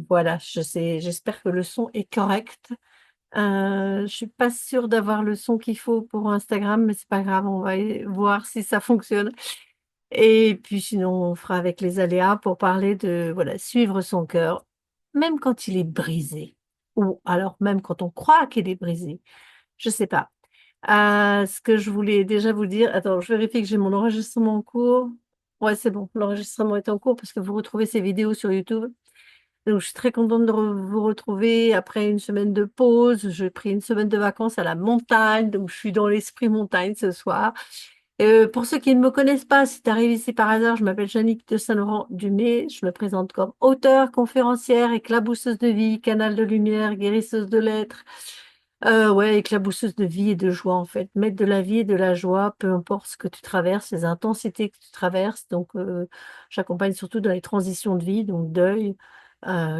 Voilà, je sais, j'espère que le son est correct. Je suis pas sûre d'avoir le son qu'il faut pour Instagram, mais c'est pas grave, on va voir si ça fonctionne. Et puis sinon, on fera avec les aléas pour parler de, voilà, suivre son cœur, même quand il est brisé, ou alors même quand on croit qu'il est brisé. Je sais pas. Ce que je voulais déjà vous dire, attends, je vérifie que j'ai mon enregistrement en cours. Ouais, c'est bon, l'enregistrement est en cours parce que vous retrouvez ces vidéos sur YouTube. Donc, je suis très contente de vous retrouver après une semaine de pause. J'ai pris une semaine de vacances à la montagne, donc je suis dans l'esprit montagne ce soir. Pour ceux qui ne me connaissent pas, si tu arrives ici par hasard, je m'appelle Jeannick de Saint-Laurent-du-Marne. Je me présente comme auteure, conférencière, éclabousseuse de vie, canal de lumière, guérisseuse de lettres. Ouais, éclabousseuse de vie et de joie en fait. Mettre de la vie et de la joie, peu importe ce que tu traverses, les intensités que tu traverses. Donc, j'accompagne surtout dans les transitions de vie, donc deuil,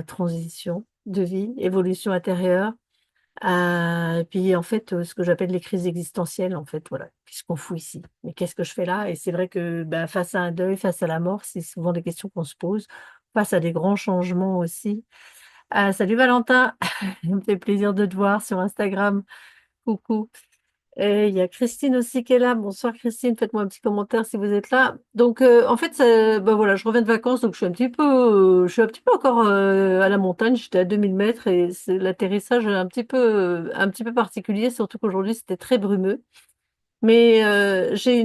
transition de vie, évolution intérieure. Et puis en fait, ce que j'appelle les crises existentielles, en fait, voilà, qu'est-ce qu'on fout ici? Mais qu'est-ce que je fais là? Et c'est vrai que bah, face à un deuil, face à la mort, c'est souvent des questions qu'on se pose, face à des grands changements aussi. Salut Valentin, il me fait plaisir de te voir sur Instagram. Coucou. Et il y a Christine aussi qui est là. Bonsoir Christine, faites-moi un petit commentaire si vous êtes là. Donc en fait, bah voilà, je reviens de vacances, donc je suis un petit peu encore à la montagne. J'étais à 2000 mètres et c'est l'atterrissage est un petit peu particulier, surtout qu'aujourd'hui c'était très brumeux. Mais j'ai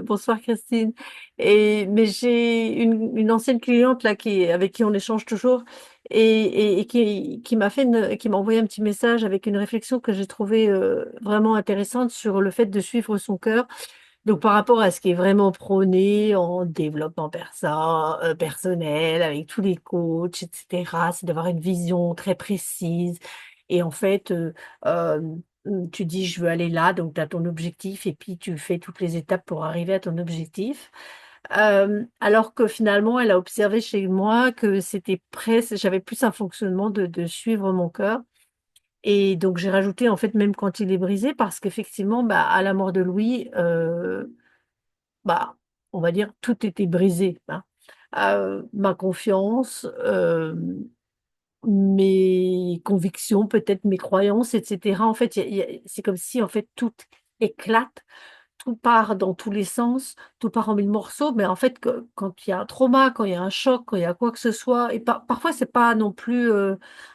bonsoir Christine. Mais j'ai une ancienne cliente là avec qui on échange toujours et qui m'a qui m'a envoyé un petit message avec une réflexion que j'ai trouvée vraiment intéressante sur le fait de suivre son cœur. Donc par rapport à ce qui est vraiment prôné en développement personnel, avec tous les coachs, etc., c'est d'avoir une vision très précise. Et en fait, euh, tu dis je veux aller là, donc tu as ton objectif et puis tu fais toutes les étapes pour arriver à ton objectif. Alors que finalement, elle a observé chez moi que c'était presque, j'avais plus un fonctionnement de suivre mon cœur. Et donc j'ai rajouté en fait même quand il est brisé parce qu'effectivement, bah, à la mort de Louis, bah, on va dire, tout était brisé, hein. Ma confiance, mes convictions, peut-être mes croyances, etc. En fait, c'est comme si en fait tout éclate, tout part dans tous les sens, tout part en mille morceaux. Mais en fait, quand il y a un trauma, quand il y a un choc, quand il y a quoi que ce soit, et parfois c'est pas non plus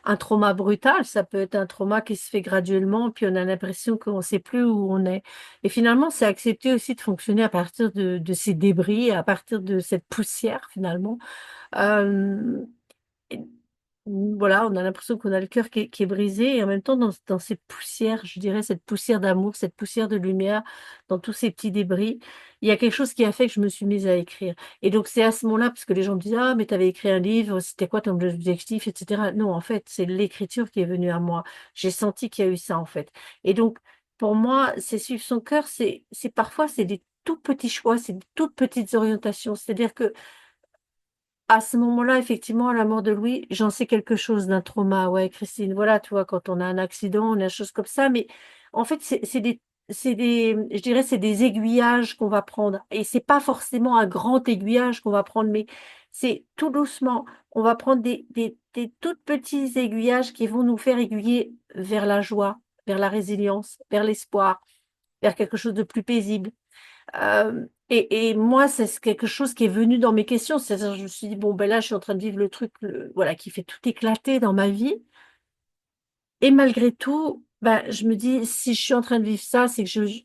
un trauma brutal, ça peut être un trauma qui se fait graduellement, puis on a l'impression qu'on ne sait plus où on est. Et finalement, c'est accepter aussi de fonctionner à partir de ces débris, à partir de cette poussière finalement. Euh, et voilà, on a l'impression qu'on a le cœur qui est brisé et en même temps dans ces poussières, je dirais cette poussière d'amour, cette poussière de lumière, dans tous ces petits débris, il y a quelque chose qui a fait que je me suis mise à écrire. Et donc c'est à ce moment-là, parce que les gens me disent, ah mais tu avais écrit un livre, c'était quoi ton objectif, etc. Non, en fait, c'est l'écriture qui est venue à moi. J'ai senti qu'il y a eu ça en fait. Et donc pour moi, c'est suivre son cœur, c'est parfois c'est des tout petits choix, c'est des toutes petites orientations. C'est-à-dire que à ce moment-là, effectivement, à la mort de Louis, j'en sais quelque chose d'un trauma. Ouais, Christine, voilà, tu vois, quand on a un accident, on a des choses comme ça. Mais en fait, je dirais, c'est des aiguillages qu'on va prendre. Et c'est pas forcément un grand aiguillage qu'on va prendre, mais c'est tout doucement. On va prendre des tout petits aiguillages qui vont nous faire aiguiller vers la joie, vers la résilience, vers l'espoir, vers quelque chose de plus paisible. Et moi, c'est quelque chose qui est venu dans mes questions. C'est-à-dire, je me suis dit, bon, ben là, je suis en train de vivre le truc, voilà, qui fait tout éclater dans ma vie. Et malgré tout, ben, je me dis, si je suis en train de vivre ça, c'est qu'il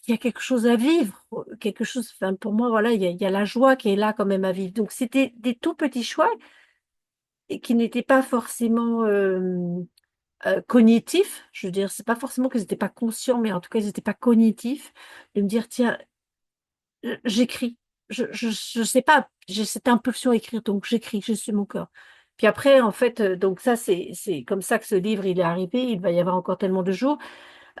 y a quelque chose à vivre. Quelque chose, enfin, pour moi, voilà, il y a la joie qui est là quand même à vivre. Donc, c'était des tout petits choix et qui n'étaient pas forcément cognitifs. Je veux dire, c'est pas forcément qu'ils n'étaient pas conscients, mais en tout cas, ils n'étaient pas cognitifs. De me dire, tiens, j'écris. Je sais pas, j'ai cette impulsion à écrire, donc j'écris, je suis mon cœur. Puis après, en fait, donc ça, c'est comme ça que ce livre, il est arrivé. Il va y avoir encore tellement de jours.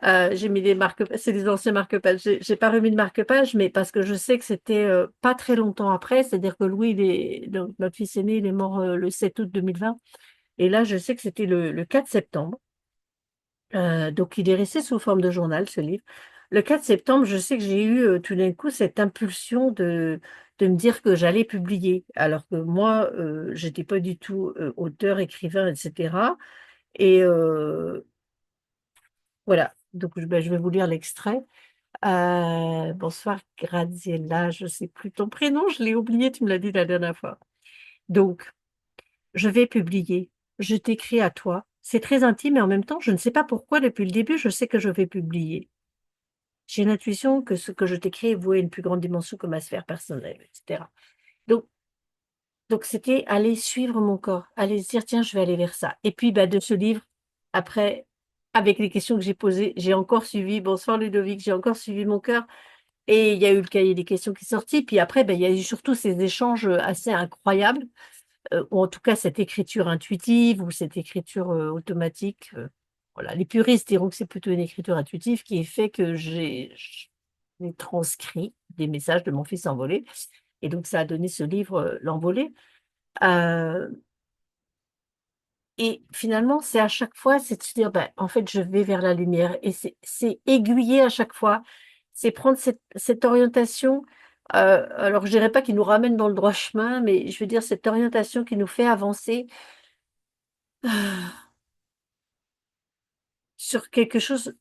J'ai mis des marque, c'est des anciens marque-pages. J'ai pas remis de marque-page, mais parce que je sais que c'était pas très longtemps après. C'est-à-dire que Louis, donc, notre fils aîné, il est mort le 7 août 2020. Et là, je sais que c'était le 4 septembre. Donc, il est resté sous forme de journal, ce livre. Le 4 septembre, je sais que j'ai eu tout d'un coup cette impulsion de me dire que j'allais publier, alors que moi, j'étais pas du tout auteur, écrivain, etc. Et voilà, donc ben, je vais vous lire l'extrait. Bonsoir Graziella, je sais plus ton prénom, je l'ai oublié, tu me l'as dit la dernière fois. Donc, je vais publier. Je t'écris à toi. C'est très intime et en même temps, je ne sais pas pourquoi depuis le début, je sais que je vais publier. J'ai l'intuition que ce que je t'écris est voué à une plus grande dimension que ma sphère personnelle, etc. Donc, donc c'était aller suivre mon corps, aller se dire, tiens, je vais aller vers ça. Et puis, bah, de ce livre, après, avec les questions que j'ai posées, j'ai encore suivi, bonsoir Ludovic, j'ai encore suivi mon cœur. Et il y a eu le cahier des questions qui est sorti. Puis après, ben, il y a eu surtout ces échanges assez incroyables, ou en tout cas cette écriture intuitive ou cette écriture automatique. Voilà. Les puristes diront que c'est plutôt une écriture intuitive qui est fait que j'ai transcrit des messages de mon fils envolé. Et donc, ça a donné ce livre, L'Envolé. Euh, et finalement, c'est à chaque fois, c'est de se dire, ben, en fait, je vais vers la lumière. Et c'est aiguiller à chaque fois. C'est prendre cette orientation. Alors, je dirais pas qu'il nous ramène dans le droit chemin, mais je veux dire, cette orientation qui nous fait avancer sur quelque chose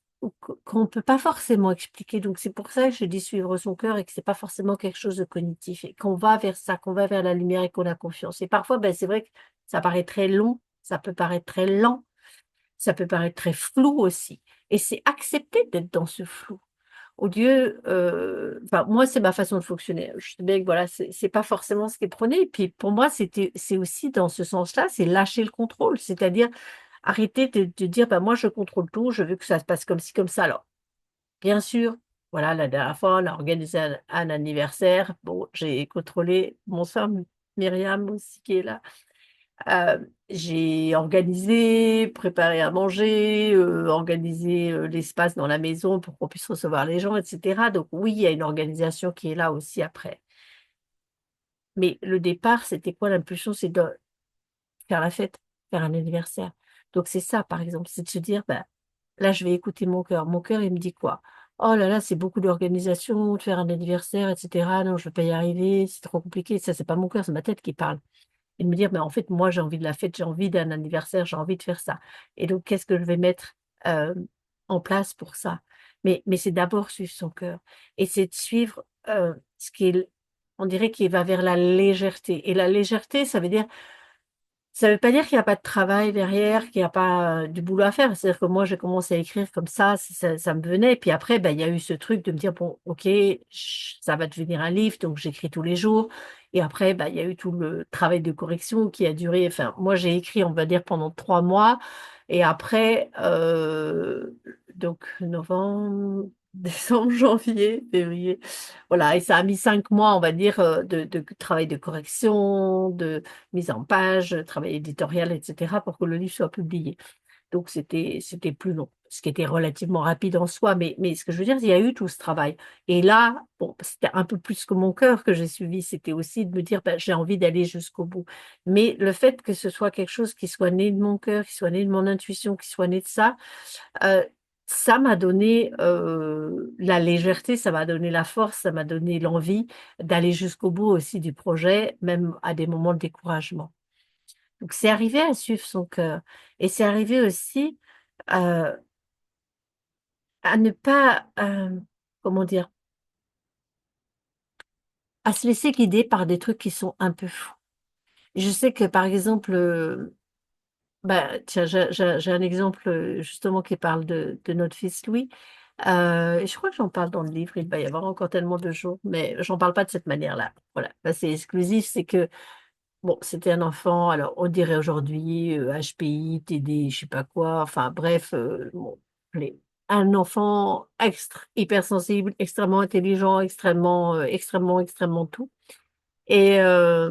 qu'on ne peut pas forcément expliquer. Donc, c'est pour ça que je dis suivre son cœur et que c'est pas forcément quelque chose de cognitif et qu'on va vers ça, qu'on va vers la lumière et qu'on a confiance. Et parfois, ben, c'est vrai que ça paraît très long, ça peut paraître très lent. Ça peut paraître très flou aussi. Et c'est accepter d'être dans ce flou. Au lieu, enfin, moi, c'est ma façon de fonctionner. Je sais bien que voilà, c'est pas forcément ce qui est prôné. Et puis, pour moi, c'est aussi dans ce sens-là, c'est lâcher le contrôle. C'est-à-dire arrêter de dire, bah, moi, je contrôle tout, je veux que ça se passe comme ci, comme ça. Alors, bien sûr, voilà, la dernière fois, on a organisé un anniversaire. Bon, j'ai contrôlé mon soeur Myriam aussi qui est là. J'ai organisé, préparé à manger, organisé l'espace dans la maison pour qu'on puisse recevoir les gens, etc. Donc oui, il y a une organisation qui est là aussi après. Mais le départ, c'était quoi l'impulsion? C'est de faire la fête, faire un anniversaire. Donc c'est ça, par exemple, c'est de se dire, bah, là, je vais écouter mon cœur. Mon cœur, il me dit quoi? Oh là là, c'est beaucoup d'organisation, de faire un anniversaire, etc. Non, je ne vais pas y arriver, c'est trop compliqué. Ça, c'est pas mon cœur, c'est ma tête qui parle et de me dire, mais en fait, moi, j'ai envie de la fête, j'ai envie d'un anniversaire, j'ai envie de faire ça. Et donc, qu'est-ce que je vais mettre euh, en place pour ça? Mais c'est d'abord suivre son cœur. Et c'est de suivre ce qui est, on dirait, qui va vers la légèreté. Et la légèreté, ça veut pas dire qu'il n'y a pas de travail derrière, qu'il n'y a pas du boulot à faire. C'est-à-dire que moi, j'ai commencé à écrire comme ça me venait. Et puis après, ben, il y a eu ce truc de me dire, bon, ok, ça va devenir un livre, donc j'écris tous les jours. Et après, ben, il y a eu tout le travail de correction qui a duré, enfin, moi, j'ai écrit, on va dire, pendant 3 mois. Et après, donc, novembre, décembre, janvier, février. Voilà, et ça a mis 5 mois, on va dire, de travail de correction, de mise en page, travail éditorial, etc., pour que le livre soit publié. Donc, c'était plus long, ce qui était relativement rapide en soi. Mais ce que je veux dire, il y a eu tout ce travail. Et là, bon, c'était un peu plus que mon cœur que j'ai suivi. C'était aussi de me dire, ben, j'ai envie d'aller jusqu'au bout. Mais le fait que ce soit quelque chose qui soit né de mon cœur, qui soit né de mon intuition, qui soit né de euh, ça m'a donné la légèreté, ça m'a donné la force, ça m'a donné l'envie d'aller jusqu'au bout aussi du projet, même à des moments de découragement. Donc, c'est arrivé à suivre son cœur. Et c'est arrivé aussi euh, à ne pas, comment dire, à se laisser guider par des trucs qui sont un peu fous. Je sais que, par exemple, bah, tiens, j'ai un exemple justement qui parle de notre fils Louis. Et je crois que j'en parle dans le livre, il va y avoir encore tellement de jours, mais j'en parle pas de cette manière-là. Voilà, là, c'est exclusif, c'est que bon, c'était un enfant, alors on dirait aujourd'hui HPI, TD, je sais pas quoi, enfin bref, bon, allez, un enfant hypersensible, extrêmement intelligent, extrêmement tout. Et, euh,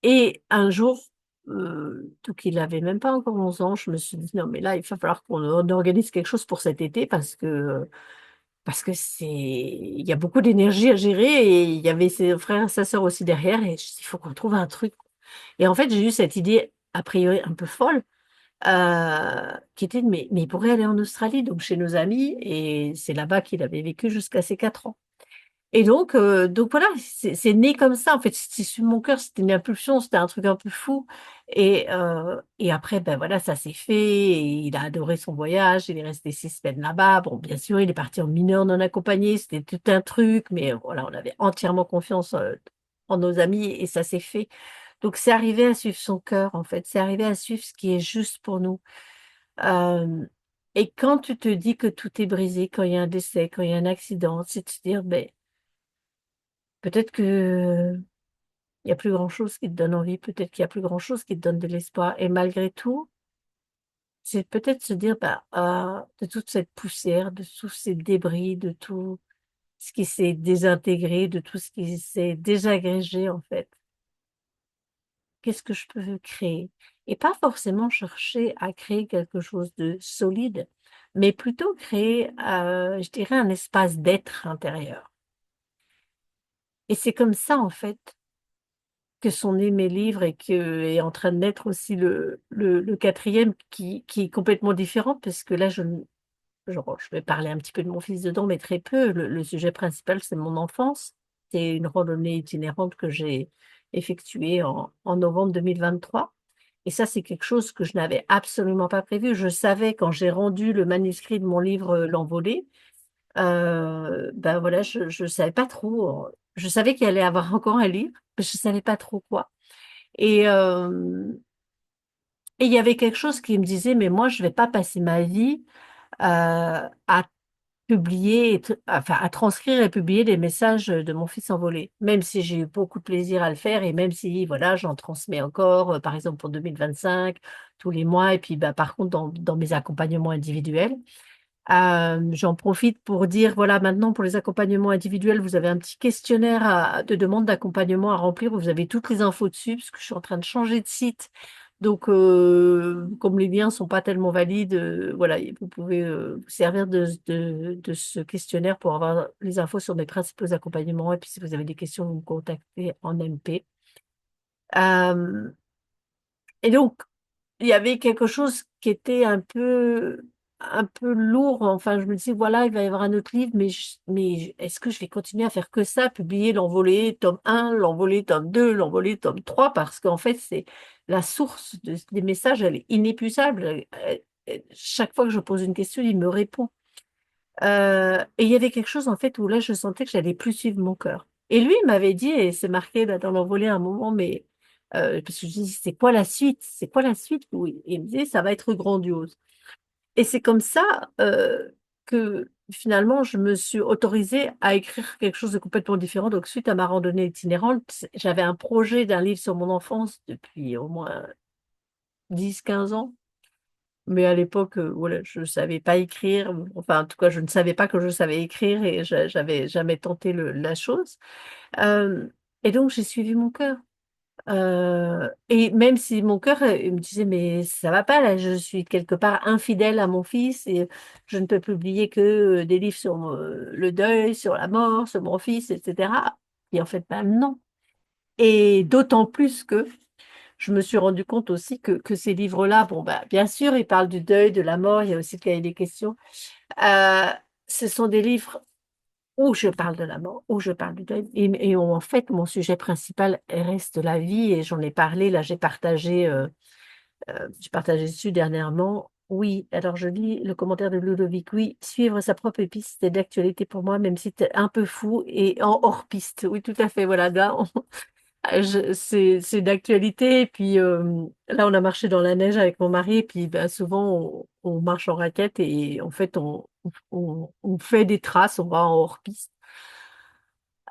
et un jour, donc il avait même pas encore 11 ans, je me suis dit, non mais là, il va falloir qu'on organise quelque chose pour cet été parce que il y a beaucoup d'énergie à gérer et il y avait ses frères et sa sœur aussi derrière et je dis, il faut qu'on trouve un truc. Et en fait, j'ai eu cette idée, a priori un peu folle, qui était, mais il pourrait aller en Australie, donc chez nos amis, et c'est là-bas qu'il avait vécu jusqu'à ses 4 ans. Et donc voilà, c'est né comme ça. En fait, c'est sur mon cœur, c'était une impulsion, c'était un truc un peu fou. Et après, ben voilà, ça s'est fait. Et il a adoré son voyage. Il est resté 6 semaines là-bas. Bon, bien sûr, il est parti en mineur non accompagné. C'était tout un truc, mais voilà, on avait entièrement confiance en nos amis et ça s'est fait. Donc, c'est arrivé à suivre son cœur, en fait. C'est arrivé à suivre ce qui est juste pour nous. Euh, et quand tu te dis que tout est brisé, quand il y a un décès, quand il y a un accident, c'est de se dire, ben peut-être que il y a plus grand-chose qui te donne envie, peut-être qu'il y a plus grand-chose qui te donne de l'espoir. Et malgré tout, c'est peut-être se dire, bah, de toute cette poussière, de tous ces débris, de tout ce qui s'est désintégré, de tout ce qui s'est désagrégé, en fait, qu'est-ce que je peux créer? Et pas forcément chercher à créer quelque chose de solide, mais plutôt créer, je dirais, un espace d'être intérieur. Et c'est comme ça, en fait, que sont nés mes livres et que est en train de naître aussi le quatrième qui est complètement différent parce que là, je vais parler un petit peu de mon fils dedans, mais très peu. Le sujet principal, c'est mon enfance. C'est une randonnée itinérante que j'ai effectuée en novembre 2023. Et ça, c'est quelque chose que je n'avais absolument pas prévu. Je savais quand j'ai rendu le manuscrit de mon livre L'Envolée, ben voilà, je savais pas trop. Je savais qu'il allait y avoir encore un livre, mais je savais pas trop quoi. Et et il y avait quelque chose qui me disait, mais moi, je vais pas passer ma vie à publier, enfin, à transcrire et publier les messages de mon fils envolé, même si j'ai eu beaucoup de plaisir à le faire et même si, voilà, j'en transmets encore, par exemple pour 2025, tous les mois, et puis, bah, par contre, dans mes accompagnements individuels. J'en profite pour dire, voilà, maintenant pour les accompagnements individuels, vous avez un petit questionnaire de demande d'accompagnement à remplir où vous avez toutes les infos dessus, parce que je suis en train de changer de site. Donc, comme les liens sont pas tellement valides, voilà, vous pouvez vous servir de ce questionnaire pour avoir les infos sur mes principaux accompagnements. Et puis, si vous avez des questions, vous me contactez en MP. Euh, et donc, il y avait quelque chose qui était un peu lourd. Enfin, je me disais, voilà, il va y avoir un autre livre, mais est-ce que je vais continuer à faire que ça, publier l'envolée tome 1, l'envolée tome 2, l'envolée tome 3, parce qu'en fait, c'est la source des messages, elle est inépuisable. Chaque fois que je pose une question, il me répond. Et il y avait quelque chose, en fait, où là, je sentais que j'allais plus suivre mon cœur. Et lui, il m'avait dit, et c'est marqué là, dans l'envolée à un moment, mais parce que je dis, c'est quoi la suite? C'est quoi la suite? Oui. Et il me disait, ça va être grandiose. Et c'est comme ça que finalement, je me suis autorisée à écrire quelque chose de complètement différent. Donc, suite à ma randonnée itinérante, j'avais un projet d'un livre sur mon enfance depuis au moins 10 15 ans. Mais à l'époque, voilà, je ne savais pas écrire. Enfin, en tout cas, je ne savais pas que je savais écrire et j'avais jamais tenté la chose. Euh, et donc, j'ai suivi mon cœur. Et même si mon cœur il me disait, mais ça va pas, là, je suis quelque part infidèle à mon fils et je ne peux publier que des livres sur le deuil, sur la mort, sur mon fils, etc. Et en fait, ben non. Et d'autant plus que je me suis rendu compte aussi que ces livres-là, bon, bah, bien sûr, ils parlent du deuil, de la mort, il y a aussi le cahier des questions. Euh, Ce sont des livres où je parle de la mort, où je parle du deuil. Et où, en fait, mon sujet principal reste la vie. Et j'en ai parlé, là, j'ai partagé dessus dernièrement. Oui, alors je lis le commentaire de Ludovic. Oui, suivre sa propre piste, c'est d'actualité pour moi, même si c'est un peu fou et en hors piste. Oui, tout à fait. Voilà, là, c'est d'actualité. Et puis là, on a marché dans la neige avec mon mari. Et puis ben, souvent, on marche en raquette et en fait, on fait des traces, on va en hors piste.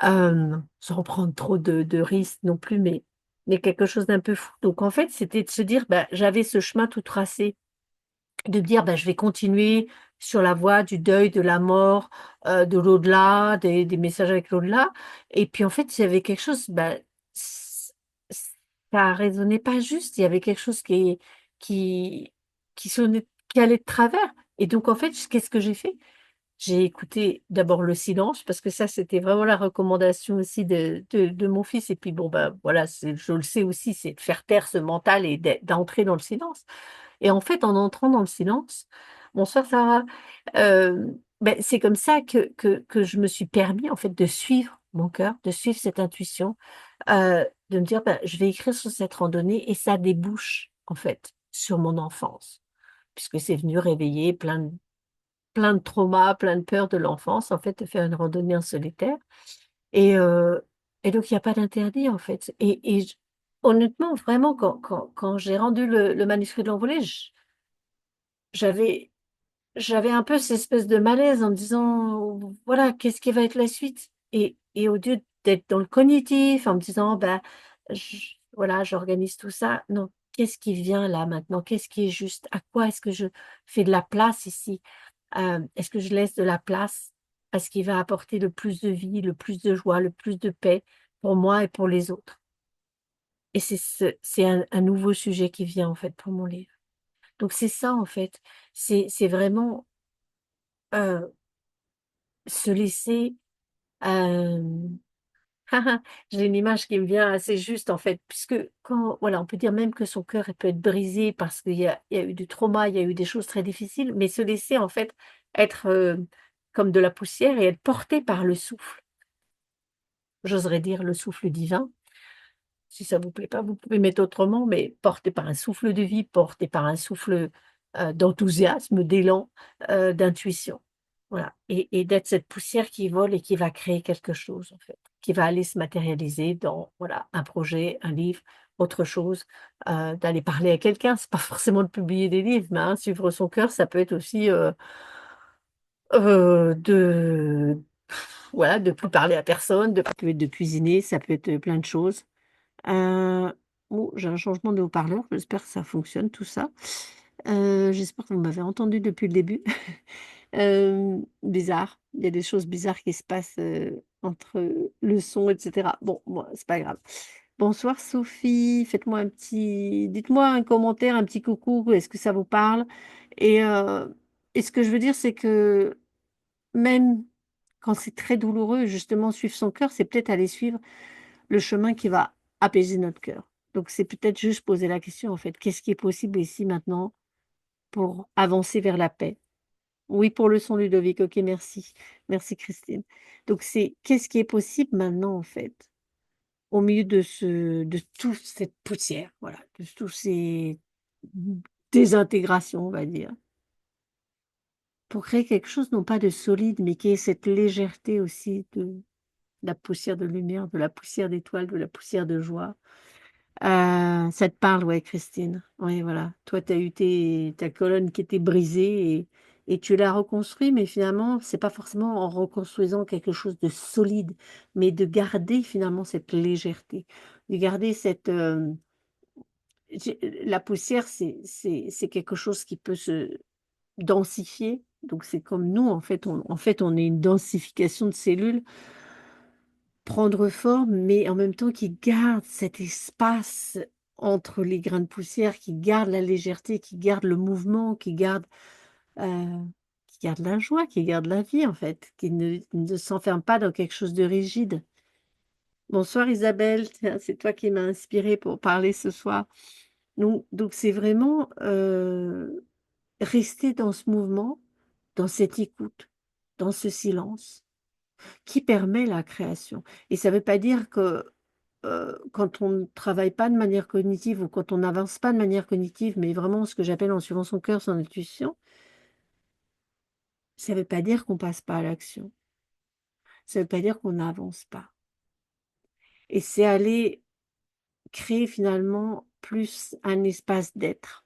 Sans prendre trop de risques non plus, mais quelque chose d'un peu fou. Donc en fait, c'était de se dire, bah, j'avais ce chemin tout tracé, de me dire, bah, je vais continuer sur la voie du deuil, de la mort, de l'au-delà, des messages avec l'au-delà. Et puis en fait, il y avait quelque chose, bah, ça résonnait pas juste. Il y avait quelque chose qui, qui sonnait, qui allait de travers. Et donc en fait, qu'est-ce que j'ai fait? J'ai écouté d'abord le silence, parce que ça, c'était vraiment la recommandation aussi de mon fils. Et puis, bon, ben voilà, je le sais aussi, c'est de faire taire ce mental et d'entrer dans le silence. Et en fait, en entrant dans le silence, bonsoir Sarah, ben, c'est comme ça que je me suis permis, en fait, de suivre mon cœur, de suivre cette intuition, de me dire, ben, je vais écrire sur cette randonnée et ça débouche, en fait, sur mon enfance, puisque c'est venu réveiller plein de traumas, plein de peurs de l'enfance, en fait, de faire une randonnée en solitaire. Et, euh, et donc, il n'y a pas d'interdit, en fait. Honnêtement, vraiment, quand j'ai rendu le manuscrit de l'envolée, j'avais j'avais un peu cette espèce de malaise en me disant, voilà, qu'est-ce qui va être la suite? Et au lieu d'être dans le cognitif, en me disant, bah, voilà, j'organise tout ça, non, qu'est-ce qui vient là maintenant? Qu'est-ce qui est juste? À quoi est-ce que je fais de la place ici? Est-ce que je laisse de la place à ce qui va apporter le plus de vie, le plus de joie, le plus de paix pour moi et pour les autres? Et c'est un nouveau sujet qui vient en fait pour mon livre. Donc c'est ça en fait, c'est vraiment euh, se laisser. euh, J'ai une image qui me vient assez juste en fait, puisque quand voilà, on peut dire même que son cœur elle peut être brisé parce qu'il y a eu du trauma, il y a eu des choses très difficiles, mais se laisser en fait être comme de la poussière et être porté par le souffle. J'oserais dire le souffle divin. Si ça vous plaît pas, vous pouvez mettre autrement, mais porté par un souffle de vie, porté par un souffle, d'enthousiasme, d'élan, d'intuition. Voilà et d'être cette poussière qui vole et qui va créer quelque chose, en fait, qui va aller se matérialiser dans, voilà, un projet, un livre, autre chose, d'aller parler à quelqu'un. C'est pas forcément de publier des livres, mais, hein, suivre son cœur, ça peut être aussi, de voilà, de plus parler à personne, de ça peut être de cuisiner, ça peut être, plein de choses. Heu, oh, j'ai un changement de haut-parleur, j'espère que ça fonctionne tout ça. J'espère que vous m'avez entendu depuis le début. Bizarre, il y a des choses bizarres qui se passent, entre, le son et cetera. Bon, moi, c'est pas grave. Bonsoir Sophie, faites-moi un petit dites-moi un commentaire, un petit coucou, est-ce que ça vous parle? Et et ce que je veux dire, c'est que même quand c'est très douloureux, justement, suivre son cœur, c'est peut-être aller suivre le chemin qui va apaiser notre cœur. Donc c'est peut-être juste poser la question en fait: «Qu'est-ce qui est possible ici maintenant pour avancer vers la paix?» Oui, pour le son Ludovic, OK, merci. Merci Christine. Donc c'est qu'est-ce qui est possible maintenant en fait, au milieu de toute cette poussière, voilà, de tous ces désintégrations, on va dire, pour créer quelque chose non pas de solide, mais qui ait cette légèreté aussi de la poussière de lumière, de la poussière d'étoiles, de la poussière de joie. Ça te parle, ouais, Christine. Oui, voilà. Toi, tu as eu ta colonne qui était brisée et tu l'as reconstruit, mais finalement, c'est pas forcément en reconstruisant quelque chose de solide, mais de garder finalement cette légèreté, de garder cette, la poussière, c'est quelque chose qui peut se densifier. Donc c'est comme nous, en fait, on est une densification de cellules. Prendre forme, mais en même temps qui garde cet espace entre les grains de poussière, qui garde la légèreté, qui garde le mouvement, heu, qui garde la joie, qui garde la vie en fait, qui ne s'enferme pas dans quelque chose de rigide. Bonsoir Isabelle, tiens, c'est toi qui m'as inspirée pour parler ce soir. Donc c'est vraiment, rester dans ce mouvement, dans cette écoute, dans ce silence qui permet la création et ça ne veut pas dire que quand on ne travaille pas de manière cognitive ou quand on n'avance pas de manière cognitive, mais vraiment ce que j'appelle en suivant son cœur, son intuition, ça ne veut pas dire qu'on passe pas à l'action. Ça ne veut pas dire qu'on n'avance pas. Et c'est aller créer finalement plus un espace d'être.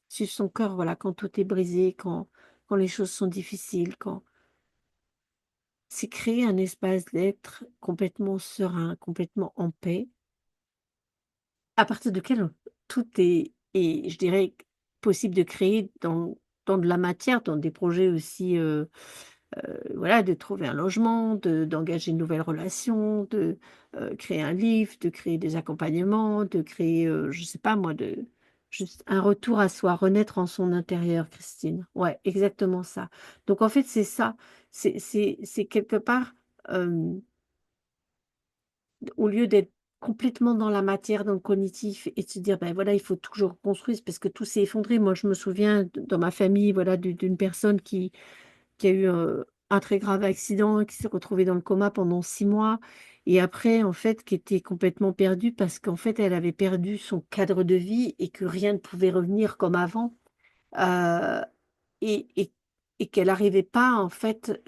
Suivre son cœur, voilà, quand tout est brisé, quand les choses sont difficiles, c'est créer un espace d'être complètement serein, complètement en paix, à partir duquel tout est, je dirais, possible de créer dans de la matière, dans des projets aussi, voilà, de trouver un logement, d'engager une nouvelle relation, créer un livre, de créer des accompagnements, de créer, je sais pas moi, de juste un retour à soi, renaître en son intérieur, Christine. Ouais, exactement ça. Donc en fait, c'est ça, c'est quelque part, hem au lieu d'être complètement dans la matière, dans le cognitif et de se dire: «Ben, voilà, il faut tout que je reconstruise parce que tout s'est effondré». Moi, je me souviens dans ma famille, voilà, d'une personne qui a eu un très grave accident, qui s'est retrouvée dans le coma pendant 6 mois, et après, en fait, qui était complètement perdue parce qu'en fait, elle avait perdu son cadre de vie et que rien ne pouvait revenir comme avant. euh, et, et, et qu'elle n'arrivait pas, en fait,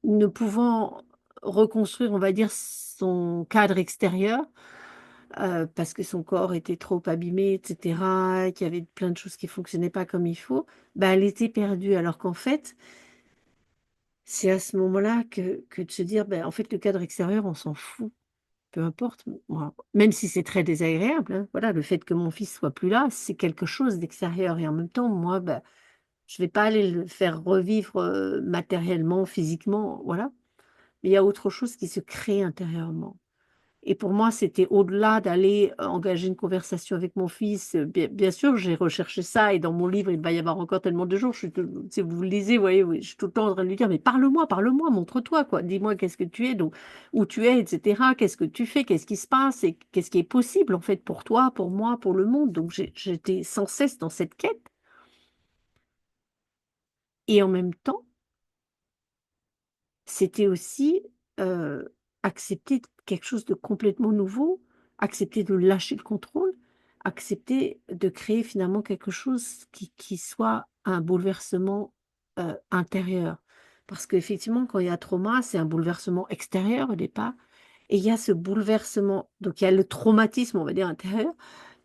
ne pouvant reconstruire, on va dire, son cadre extérieur, parce que son corps était trop abîmé, etc., et qu'il y avait plein de choses qui fonctionnaient pas comme il faut, bah, elle était perdue. Alors qu'en fait, c'est à ce moment-là que de se dire, ben, en fait, le cadre extérieur, on s'en fout, peu importe. Moi, même si c'est très désagréable, hein, voilà, le fait que mon fils soit plus là, c'est quelque chose d'extérieur. Et en même temps, moi, ben, je vais pas aller le faire revivre matériellement, physiquement, voilà. Mais il y a autre chose qui se crée intérieurement. Et pour moi, c'était au-delà d'aller engager une conversation avec mon fils. Bien sûr, j'ai recherché ça et dans mon livre, il va y avoir encore tellement de jours. Si vous le lisez, vous voyez, oui, je suis tout le temps en train de lui dire, mais parle-moi, montre-toi, quoi. Dis-moi qu'est-ce que tu es, donc, où tu es, etc. Qu'est-ce que tu fais, qu'est-ce qui se passe et qu'est-ce qui est possible, en fait, pour toi, pour moi, pour le monde. Donc, j'étais sans cesse dans cette quête. Et en même temps, c'était aussi, accepter quelque chose de complètement nouveau, accepter de lâcher le contrôle, accepter de créer finalement quelque chose qui soit un bouleversement, intérieur. Parce qu'effectivement, quand il y a trauma, c'est un bouleversement extérieur au départ et il y a ce bouleversement, donc il y a le traumatisme, on va dire, intérieur,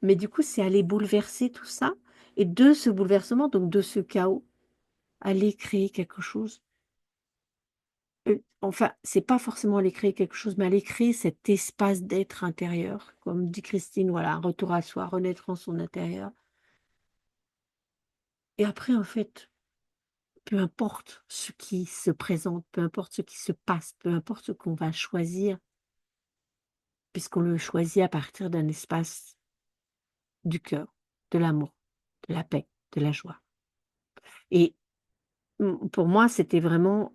mais du coup, c'est aller bouleverser tout ça et de ce bouleversement, donc de ce chaos, aller créer quelque chose. Enfin, c'est pas forcément aller créer quelque chose, mais aller créer cet espace d'être intérieur. Comme dit Christine, voilà, un retour à soi, renaître en son intérieur. Et après, en fait, peu importe ce qui se présente, peu importe ce qui se passe, peu importe ce qu'on va choisir, puisqu'on le choisit à partir d'un espace du cœur, de l'amour, de la paix, de la joie. Et pour moi, c'était vraiment,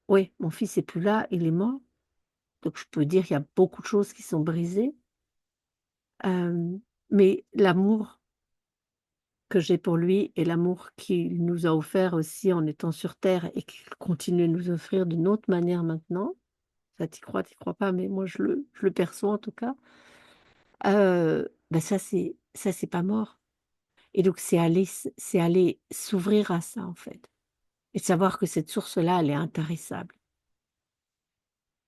oui, mon fils est plus là, il est mort. Donc je peux dire qu'il y a beaucoup de choses qui sont brisées. Mais l'amour que j'ai pour lui et l'amour qu'il nous a offert aussi en étant sur terre et qu'il continue à nous offrir d'une autre manière maintenant, ça tu crois pas, mais moi je le perçois en tout cas, bah, ça c'est pas mort et donc c'est aller s'ouvrir à ça, en fait et de savoir que cette source-là, elle est intarissable.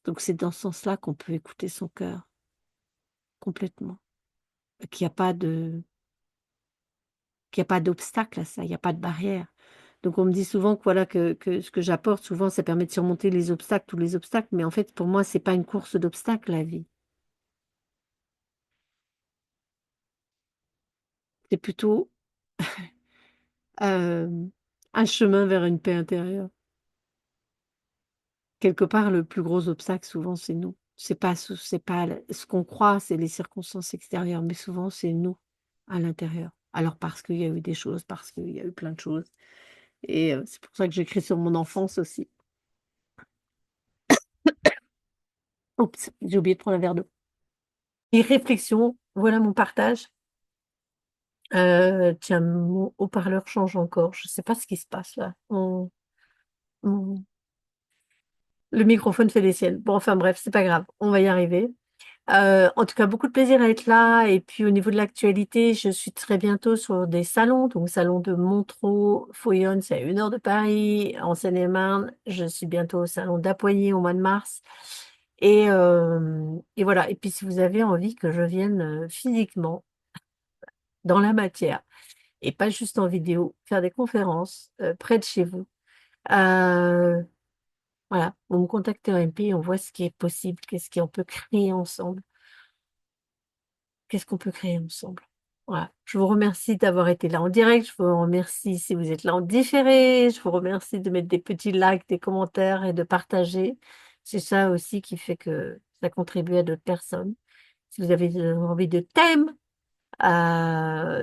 Donc c'est dans ce sens-là qu'on peut écouter son cœur complètement, qu'il y a pas de qu'il y a pas d'obstacle à ça, il y a pas de barrière. Donc on me dit souvent que voilà que ce que j'apporte souvent ça permet de surmonter les obstacles, tous les obstacles, mais en fait pour moi c'est pas une course d'obstacles la vie. C'est plutôt, hem, un chemin vers une paix intérieure. Quelque part le plus gros obstacle souvent c'est nous. C'est pas le ce qu'on croit, c'est les circonstances extérieures, mais souvent c'est nous, à l'intérieur. Alors parce qu'il y a eu des choses, parce qu'il y a eu plein de choses et c'est pour ça que j'écris sur mon enfance aussi. Oups, j'ai oublié de prendre un verre d'eau. Et réflexion, voilà mon partage. Tiens, mon haut-parleur change encore. Je sais pas ce qui se passe là. Mon le microphone fait des siennes. Bon, enfin bref, c'est pas grave, on va y arriver. En tout cas, beaucoup de plaisir à être là et puis au niveau de l'actualité, je suis très bientôt sur des salons, donc salon de Montreux, Foyonne, c'est à 1 heure de Paris, en Seine-et-Marne. Je suis bientôt au salon d'Apoigné au mois de mars et voilà et puis si vous avez envie que je vienne, physiquement dans la matière et pas juste en vidéo, faire des conférences, près de chez vous. Heu, voilà, vous me contactez en MP, on voit ce qui est possible, qu'est-ce qu'on peut créer ensemble. Qu'est-ce qu'on peut créer ensemble? Voilà, je vous remercie d'avoir été là en direct, je vous remercie si vous êtes là en différé, je vous remercie de mettre des petits likes, des commentaires et de partager. C'est ça aussi qui fait que ça contribue à d'autres personnes. Si vous avez, envie de thèmes,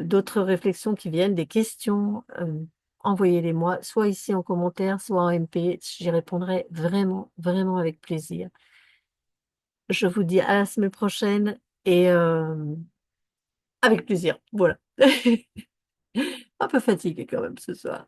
d'autres réflexions qui viennent, des questions, envoyez-les-moi, soit ici en commentaire, soit en MP. J'y répondrai vraiment, vraiment avec plaisir. Je vous dis à la semaine prochaine et avec plaisir, voilà. Un peu fatiguée quand même ce soir.